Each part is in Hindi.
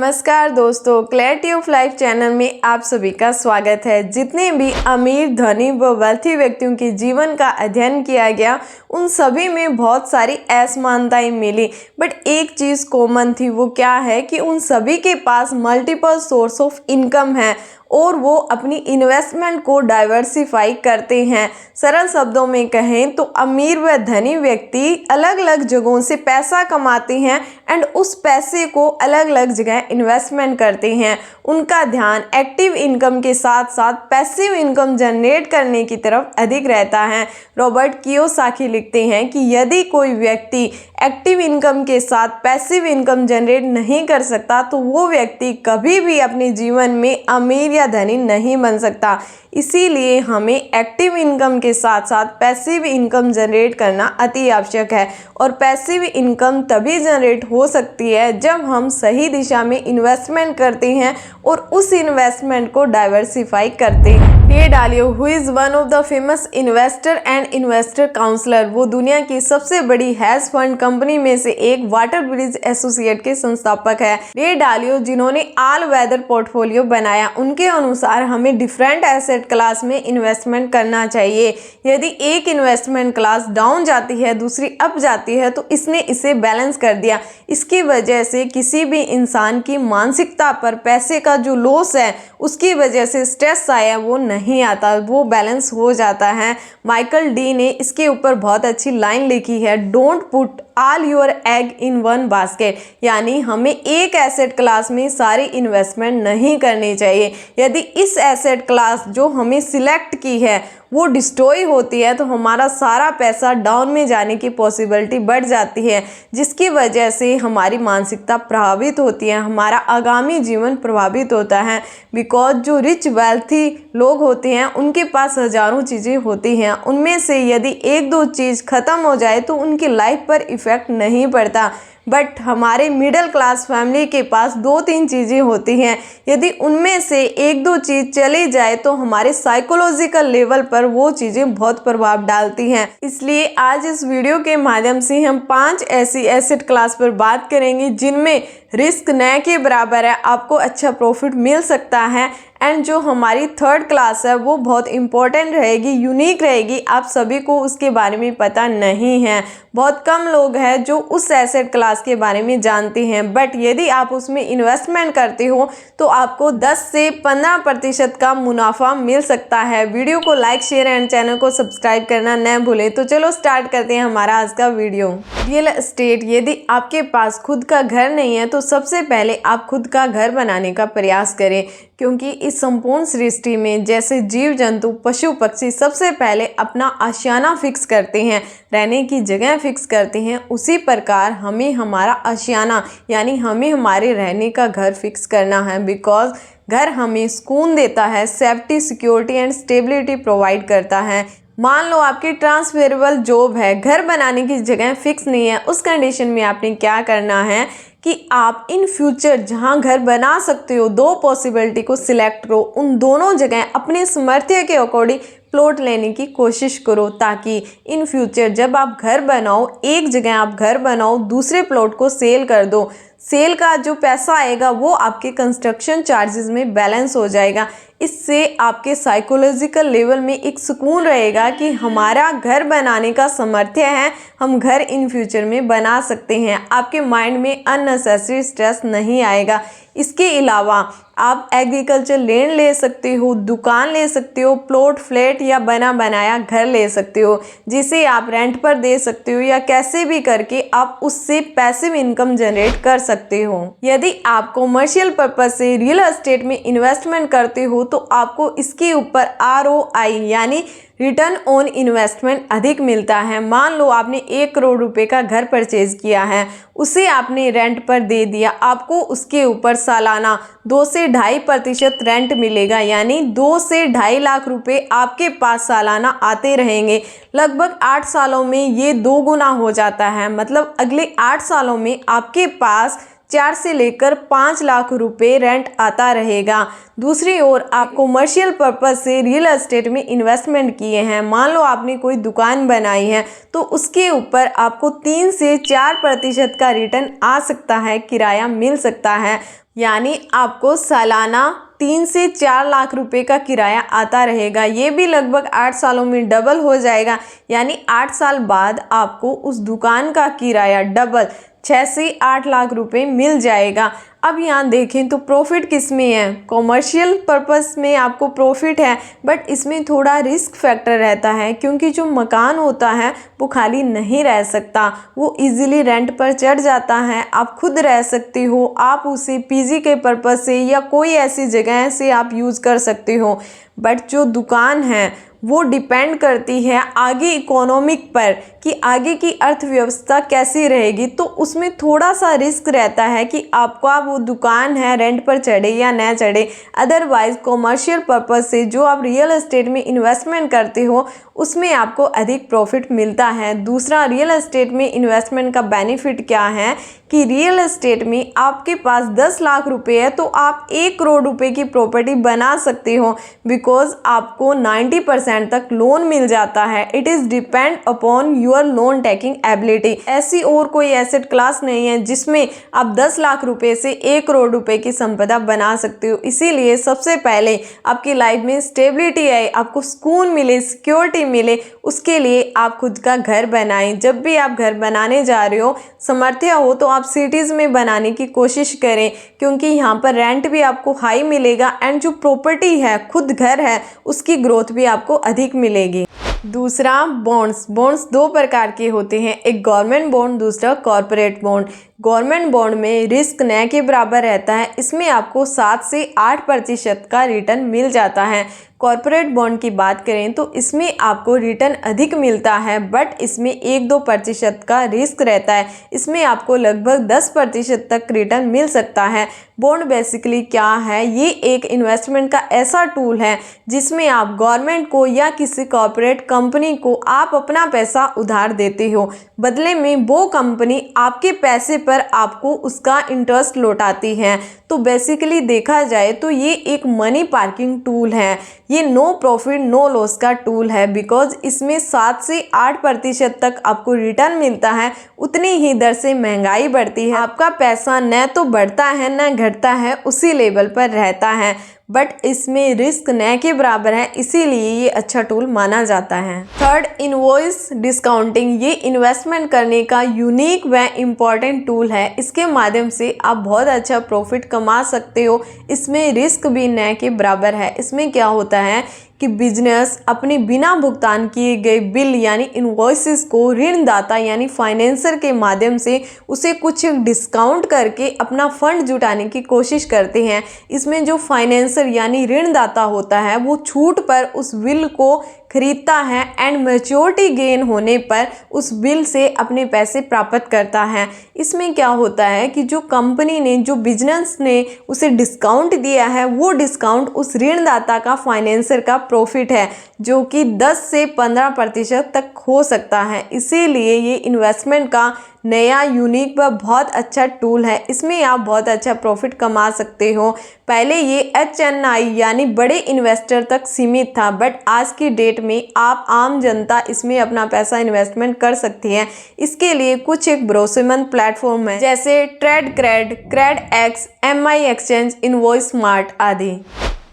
नमस्कार दोस्तों, क्लैरिटी ऑफ लाइफ चैनल में आप सभी का स्वागत है। जितने भी अमीर, धनी व वेल्थी व्यक्तियों के जीवन का अध्ययन किया गया, उन सभी में बहुत सारी असमानताएं मिली, बट एक चीज़ कॉमन थी। वो क्या है कि उन सभी के पास मल्टीपल सोर्स ऑफ इनकम है और वो अपनी इन्वेस्टमेंट को डाइवर्सिफाई करते हैं। सरल शब्दों में कहें तो अमीर व धनी व्यक्ति अलग अलग जगहों से पैसा कमाते हैं एंड उस पैसे को अलग अलग जगह इन्वेस्टमेंट करते हैं। उनका ध्यान एक्टिव इनकम के साथ साथ पैसिव इनकम जनरेट करने की तरफ अधिक रहता है। रॉबर्ट कियोसाकी लिखते हैं कि यदि कोई व्यक्ति एक्टिव इनकम के साथ पैसिव इनकम जनरेट नहीं कर सकता तो वो व्यक्ति कभी भी अपने जीवन में अमीर या धनी नहीं बन सकता। इसीलिए हमें एक्टिव इनकम के साथ साथ पैसिव इनकम जनरेट करना अति आवश्यक है। और पैसिव इनकम तभी जनरेट हो सकती है जब हम सही दिशा में इन्वेस्टमेंट करते हैं और उस इन्वेस्टमेंट को डाइवर्सिफाई करते हैं। Ray Dalio, who is one of the famous investor and investor counsellor, वो दुनिया की सबसे बड़ी हैज फंड कंपनी में से एक वाटर ब्रिज एसोसिएट के संस्थापक है। रे डालियो जिन्होंने ऑल वेदर पोर्टफोलियो बनाया, उनके अनुसार हमें डिफरेंट एसेट क्लास में इन्वेस्टमेंट करना चाहिए। यदि एक इन्वेस्टमेंट क्लास डाउन जाती है, दूसरी अप जाती है, तो इसने इसे बैलेंस कर दिया। इसकी वजह से किसी भी इंसान की मानसिकता पर पैसे का जो लॉस है, उसकी वजह से स्ट्रेस आया वो नहीं आता, वो बैलेंस हो जाता है। माइकल डी ने इसके ऊपर बहुत अच्छी लाइन लिखी है, don't put all your egg in one basket, यानी हमें एक एसेट क्लास में सारी इन्वेस्टमेंट नहीं करनी चाहिए। यदि इस एसेट क्लास जो हमें सिलेक्ट की है वो डिस्ट्रॉय होती है तो हमारा सारा पैसा डाउन में जाने की पॉसिबिलिटी बढ़ जाती है, जिसकी वजह से हमारी मानसिकता प्रभावित होती है, हमारा आगामी जीवन प्रभावित होता है। बिकॉज जो रिच वेल्थी लोग होते हैं उनके पास हजारों चीज़ें होती हैं, उनमें से यदि एक दो चीज़ ख़त्म हो जाए तो उनकी लाइफ पर इफ़ेक्ट नहीं पड़ता। बट हमारे मिडिल क्लास फैमिली के पास दो तीन चीज़ें होती हैं, यदि उनमें से एक दो चीज़ चली जाए तो हमारे साइकोलॉजिकल लेवल पर वो चीज़ें बहुत प्रभाव डालती हैं। इसलिए आज इस वीडियो के माध्यम से हम 5 ऐसी एसेट क्लास पर बात करेंगे जिनमें रिस्क न के बराबर है, आपको अच्छा प्रॉफिट मिल सकता है। एंड जो हमारी थर्ड क्लास है वो बहुत इंपॉर्टेंट रहेगी, यूनिक रहेगी, आप सभी को उसके बारे में पता नहीं है। बहुत कम लोग हैं जो उस एसेट क्लास के बारे में जानते हैं, बट यदि आप उसमें इन्वेस्टमेंट करते हो तो आपको 10 से 15% का मुनाफा मिल सकता है। वीडियो को लाइक, शेयर एंड चैनल को सब्सक्राइब करना न भूलें। तो चलो स्टार्ट करते हैं हमारा आज का वीडियो। रियल एस्टेट, यदि आपके पास खुद का घर नहीं है तो सबसे पहले आप खुद का घर बनाने का प्रयास करें, क्योंकि इस संपूर्ण सृष्टि में जैसे जीव जंतु, पशु पक्षी सबसे पहले अपना आशियाना फिक्स करते हैं, रहने की जगह फिक्स करते हैं, उसी प्रकार हमें हमारा आशियाना यानी हमें हमारे रहने का घर फिक्स करना है। बिकॉज घर हमें सुकून देता है, safety, security and stability provide करता है। मान लो आपकी ट्रांसफरेबल जॉब है, घर बनाने की जगह फिक्स नहीं है, उस कंडीशन में आपने क्या करना है कि आप इन फ्यूचर जहां घर बना सकते हो, दो पॉसिबिलिटी को सिलेक्ट करो, उन दोनों जगह अपने सामर्थ्य के अकॉर्डिंग प्लॉट लेने की कोशिश करो, ताकि इन फ्यूचर जब आप घर बनाओ, एक जगह आप घर बनाओ, दूसरे प्लॉट को सेल कर दो, सेल का जो पैसा आएगा वो आपके कंस्ट्रक्शन चार्जेस में बैलेंस हो जाएगा। इससे आपके साइकोलॉजिकल लेवल में एक सुकून रहेगा कि हमारा घर बनाने का सामर्थ्य है, हम घर इन फ्यूचर में बना सकते हैं। आपके माइंड में अननेसेसरी स्ट्रेस नहीं आएगा। इसके अलावा आप एग्रीकल्चर लैंड ले सकते हो, दुकान ले सकते हो, प्लॉट, फ्लैट या बना बनाया घर ले सकते हो, जिसे आप रेंट पर दे सकते हो या कैसे भी करके आप उससे पैसिव इनकम जनरेट कर सकते हो। यदि आप कॉमर्शियल पर्पज से रियल एस्टेट में इन्वेस्टमेंट करते हो तो आपको इसके ऊपर ROI यानी रिटर्न ऑन इन्वेस्टमेंट अधिक मिलता है। मान लो आपने 1 करोड़ रुपए का घर परचेज किया है, उसे आपने रेंट पर दे दिया, आपको उसके ऊपर सालाना 2 से 2.5% रेंट मिलेगा, यानी 2 से 2.5 लाख रुपए आपके पास सालाना आते रहेंगे। लगभग 8 सालों में ये 2 गुना हो जाता है, मतलब अगले 8 सालों में आपके पास 4 से लेकर 5 लाख रुपए रेंट आता रहेगा। दूसरी ओर आप कमर्शियल पर्पस से रियल एस्टेट में इन्वेस्टमेंट किए हैं, मान लो आपने कोई दुकान बनाई है, तो उसके ऊपर आपको 3 से 4% का रिटर्न आ सकता है, किराया मिल सकता है। यानी आपको सालाना 3 से 4 लाख रुपए का किराया आता रहेगा। ये भी लगभग 8 सालों में डबल हो जाएगा, यानी 8 साल बाद आपको उस दुकान का किराया डबल 6 से 8 लाख रुपए मिल जाएगा। अब यहाँ देखें तो प्रॉफिट किस में है, कॉमर्शियल पर्पस में आपको प्रॉफिट है, बट इसमें थोड़ा रिस्क फैक्टर रहता है, क्योंकि जो मकान होता है वो खाली नहीं रह सकता, वो इजीली रेंट पर चढ़ जाता है। आप खुद रह सकते हो, आप उसे पीजी के पर्पस से या कोई ऐसी जगह से आप यूज़ कर सकते हो। बट जो दुकान है वो डिपेंड करती है आगे इकोनॉमिक पर कि आगे की अर्थव्यवस्था कैसी रहेगी, तो उसमें थोड़ा सा रिस्क रहता है कि आपका वो दुकान है रेंट पर चढ़े या न चढ़े। अदरवाइज कॉमर्शियल पर्पस से जो आप रियल एस्टेट में इन्वेस्टमेंट करते हो उसमें आपको अधिक प्रॉफिट मिलता है। दूसरा, रियल एस्टेट में इन्वेस्टमेंट का बेनिफिट क्या है कि रियल एस्टेट में आपके पास 10 लाख रुपए है तो आप 1 करोड़ रुपए की प्रॉपर्टी बना सकते हो, बिकॉज आपको 90% तक लोन मिल जाता है। It is depend upon your loan taking ability. ऐसी और कोई एसेट क्लास नहीं है जिसमें आप 10 लाख रुपए से 1 करोड़ रुपए की संपदा बना सकते हो। इसीलिए सबसे पहले आपकी लाइफ में स्टेबिलिटी आए, आपको सुकून मिले, सिक्योरिटी मिले, उसके लिए आप खुद का घर बनाएं। जब भी आप घर बनाने जा रहे हो, समर्थ्य हो, तो आप सिटीज़ में बनाने की कोशिश करें, क्योंकि यहाँ पर रेंट भी आपको हाई मिलेगा एंड जो प्रॉपर्टी है, खुद घर है, उसकी ग्रोथ भी आपको अधिक मिलेगी। दूसरा, बॉन्ड्स। बॉन्ड्स 2 प्रकार के होते हैं, एक गवर्नमेंट बॉन्ड, दूसरा कॉरपोरेट बॉन्ड। गवर्नमेंट बॉन्ड में रिस्क न के बराबर रहता है, इसमें आपको 7 से 8% का रिटर्न मिल जाता है। कॉरपोरेट बॉन्ड की बात करें तो इसमें आपको रिटर्न अधिक मिलता है, बट इसमें 1-2% का रिस्क रहता है। इसमें आपको लगभग 10% तक रिटर्न मिल सकता है। बॉन्ड बेसिकली क्या है, ये एक इन्वेस्टमेंट का ऐसा टूल है जिसमें आप गवर्नमेंट को या किसी कॉरपोरेट कंपनी को आप अपना पैसा उधार देते हो, बदले में वो कंपनी आपके पैसे पर आपको उसका इंटरेस्ट लौटाती है। तो बेसिकली देखा जाए तो ये एक मनी पार्किंग टूल है, ये नो प्रॉफिट नो लॉस का टूल है, बिकॉज इसमें 7 से 8% तक आपको रिटर्न मिलता है। उतनी ही दर से महंगाई बढ़ती है, आपका पैसा न तो बढ़ता है न घटता है, उसी लेवल पर रहता है, बट इसमें रिस्क न के बराबर है, इसीलिए ये अच्छा टूल माना जाता है। Third, invoice discounting. ये इन्वेस्टमेंट करने का यूनिक व इम्पॉर्टेंट टूल है। इसके माध्यम से आप बहुत अच्छा प्रॉफिट कमा सकते हो। इसमें रिस्क भी न के बराबर है। इसमें क्या होता है कि बिजनेस अपने बिना भुगतान किए गए बिल यानी इनवॉइसेस को ऋणदाता यानी फाइनेंसर के माध्यम से उसे कुछ डिस्काउंट करके अपना फंड जुटाने की कोशिश करते हैं। इसमें जो फाइनेंसर यानी ऋणदाता होता है वो छूट पर उस बिल को खरीदता है एंड मैच्योरिटी गेन होने पर उस बिल से अपने पैसे प्राप्त करता है। इसमें क्या होता है कि जो कंपनी ने, जो बिजनेस ने उसे डिस्काउंट दिया है, वो डिस्काउंट उस ऋणदाता का, फाइनेंसर का प्रॉफिट है, जो कि 10 से 15% तक हो सकता है। इसीलिए ये इन्वेस्टमेंट का नया यूनिक व बहुत अच्छा टूल है। इसमें आप बहुत अच्छा प्रॉफिट कमा सकते हो। पहले ये HNI यानी बड़े इन्वेस्टर तक सीमित था, बट आज की डेट में आप आम जनता इसमें अपना पैसा इन्वेस्टमेंट कर सकती है। इसके लिए कुछ एक भरोसेमंद प्लेटफॉर्म है, जैसे ट्रेडक्रेड, क्रेडएक्स, MI एक्सचेंज, इनवॉइस स्मार्ट आदि।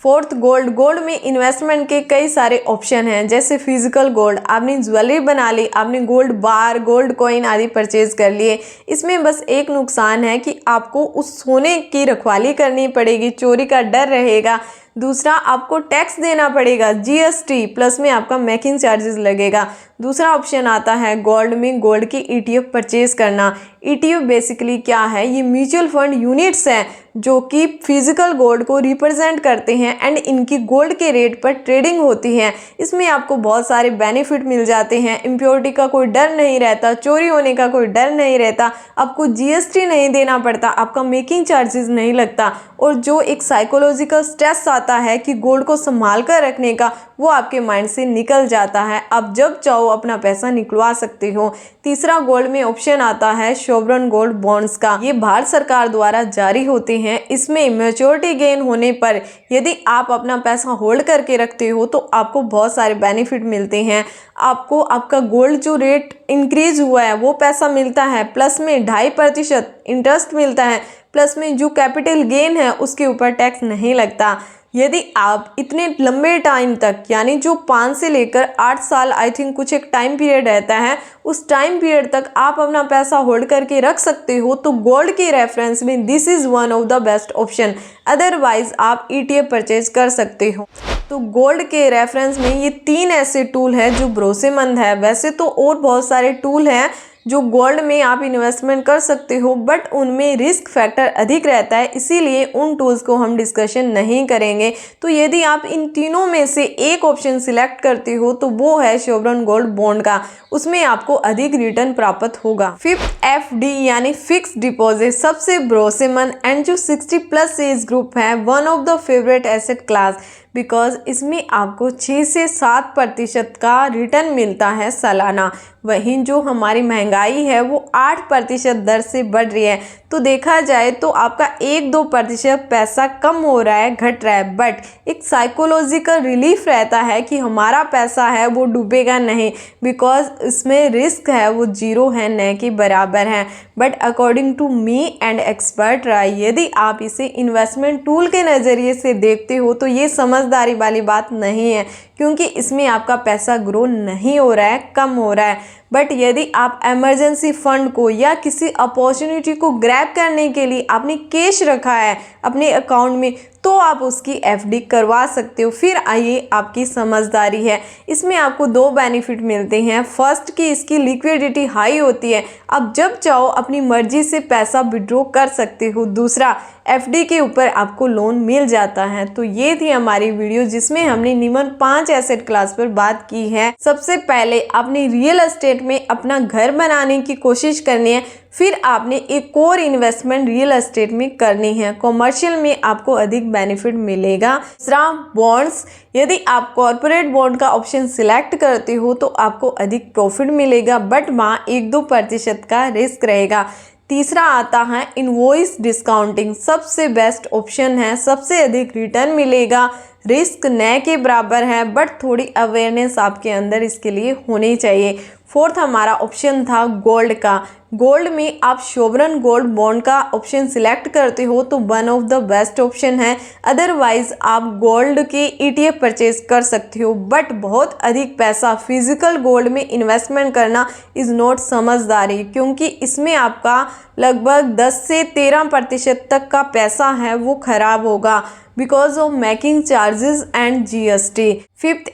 Fourth, gold. गोल्ड में इन्वेस्टमेंट के कई सारे ऑप्शन हैं, जैसे फिजिकल गोल्ड, आपने ज्वेलरी बना ली, आपने गोल्ड बार, गोल्ड कॉइन आदि परचेज कर लिए। इसमें बस एक नुकसान है कि आपको उस सोने की रखवाली करनी पड़ेगी, चोरी का डर रहेगा। दूसरा, आपको टैक्स देना पड़ेगा, GST, प्लस में आपका मेकिंग चार्जेस लगेगा। दूसरा ऑप्शन आता है गोल्ड में गोल्ड की ETF परचेज करना। ETF बेसिकली क्या है, ये म्यूचुअल फंड यूनिट्स हैं जो कि फिजिकल गोल्ड को रिप्रेजेंट करते हैं एंड इनकी गोल्ड के रेट पर ट्रेडिंग होती है। इसमें आपको बहुत सारे बेनिफिट मिल जाते हैं, इम्प्योरिटी का कोई डर नहीं रहता, चोरी होने का कोई डर नहीं रहता, आपको GST नहीं देना पड़ता, आपका मेकिंग चार्जेस नहीं लगता, और जो एक साइकोलॉजिकल स्ट्रेस आता है कि गोल्ड को संभाल कर रखने का, वो आपके माइंड से निकल जाता है। आप जब चाहो अपना पैसा निकलवा सकते हो। तीसरा गोल्ड में ऑप्शन आता है सोवरेन गोल्ड बॉन्ड्स का। ये भारत सरकार द्वारा जारी होते हैं। इसमें मैच्योरिटी गेन होने पर यदि आप अपना पैसा होल्ड करके रखते हो तो आपको बहुत सारे बेनिफिट मिलते हैं। आपको आपका गोल्ड जो रेट इंक्रीज हुआ है वो पैसा मिलता है, प्लस में 2.5% इंटरेस्ट मिलता है, प्लस में जो कैपिटल गेन है उसके ऊपर टैक्स नहीं लगता। यदि आप इतने लंबे टाइम तक, यानी जो 5 से लेकर 8 साल, आई थिंक कुछ एक टाइम पीरियड रहता है, उस टाइम पीरियड तक आप अपना पैसा होल्ड करके रख सकते हो, तो गोल्ड के रेफरेंस में this is one of the best option. Otherwise आप ETF परचेज कर सकते हो। तो गोल्ड के रेफरेंस में ये 3 ऐसे टूल हैं जो भरोसेमंद है। वैसे तो और बहुत सारे टूल हैं जो गोल्ड में आप इन्वेस्टमेंट कर सकते हो, बट उनमें रिस्क फैक्टर अधिक रहता है, इसीलिए उन टूल्स को हम डिस्कशन नहीं करेंगे। तो यदि आप इन तीनों में से एक ऑप्शन सिलेक्ट करते हो तो वो है सोवरेन गोल्ड बॉन्ड का, उसमें आपको अधिक रिटर्न प्राप्त होगा। फिफ्थ FD यानी फिक्स डिपॉजिट सबसे भरोसेमंद एंड जो 60+ एज ग्रुप है, one of the favourite asset class, because इसमें आपको 6 से 7% का रिटर्न मिलता है सालाना। वहीं जो हमारी महंगाई है वो 8% दर से बढ़ रही है, तो देखा जाए तो आपका 1-2% पैसा कम हो रहा है, घट रहा है, बट एक साइकोलॉजिकल रिलीफ रहता है कि हमारा पैसा है वो डूबेगा नहीं, बिकॉज इसमें रिस्क है वो 0 है, न के बराबर है। But according to me and expert राय, यदि आप इसे इन्वेस्टमेंट टूल के नज़रिए से देखते हो तो ये समझदारी वाली बात नहीं है, क्योंकि इसमें आपका पैसा ग्रो नहीं हो रहा है, कम हो रहा है। बट यदि आप इमरजेंसी फंड को या किसी अपॉर्चुनिटी को ग्रैब करने के लिए आपने कैश रखा है अपने अकाउंट में, तो आप उसकी FD करवा सकते हो। फिर आइए आपकी समझदारी है। इसमें आपको 2 बेनिफिट मिलते हैं। फर्स्ट कि इसकी लिक्विडिटी हाई होती है, आप जब चाहो अपनी मर्जी से पैसा विड्रॉ कर सकते हो। दूसरा, FD के ऊपर आपको लोन मिल जाता है। तो ये थी हमारी वीडियो जिसमें हमने निम्न 5 एसेट क्लास पर बात की है। सबसे पहले आपने रियल एस्टेट में अपना घर बनाने की कोशिश करनी है, फिर आपने एक और इन्वेस्टमेंट रियल एस्टेट में करनी है। कॉमर्शियल में आपको अधिक बेनिफिट मिलेगा। दूसरा, बॉन्ड्स, यदि आप कॉर्पोरेट बॉन्ड का ऑप्शन सिलेक्ट करते हो तो आपको अधिक प्रॉफिट मिलेगा, बट वहाँ 1-2% का रिस्क रहेगा। तीसरा आता है इनवॉइस डिस्काउंटिंग, सबसे बेस्ट ऑप्शन है, सबसे अधिक रिटर्न मिलेगा, रिस्क न के बराबर है, बट थोड़ी अवेयरनेस आपके अंदर इसके लिए होनी चाहिए। फोर्थ हमारा ऑप्शन था गोल्ड का। गोल्ड में आप सोवरेन गोल्ड बॉन्ड का ऑप्शन सिलेक्ट करते हो तो one of the best option है। अदरवाइज आप गोल्ड के ETF परचेज कर सकते हो, बट बहुत अधिक पैसा फिजिकल गोल्ड में इन्वेस्टमेंट करना इज़ नॉट समझदारी, क्योंकि इसमें आपका लगभग 10 से 13% तक का पैसा है वो खराब होगा because of making charges and GST। Fifth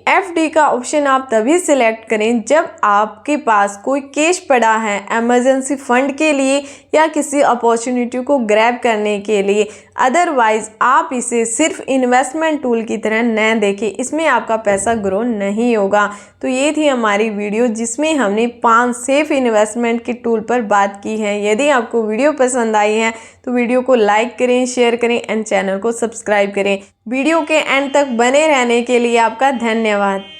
FD का ऑप्शन आप तभी सिलेक्ट करें जब आपके पास कोई कैश पड़ा है इमरजेंसी फंड के लिए या किसी अपॉर्चुनिटी को ग्रैब करने के लिए। अदरवाइज आप इसे सिर्फ इन्वेस्टमेंट टूल की तरह न देखें, इसमें आपका पैसा ग्रो नहीं होगा। तो ये थी हमारी वीडियो जिसमें हमने 5 सेफ इन्वेस्टमेंट के टूल पर बात की है। यदि आपको वीडियो पसंद आई है तो वीडियो को लाइक करें, शेयर करें एंड चैनल को सब्सक्राइब करें। वीडियो के एंड तक बने रहने के लिए आपका धन्यवाद।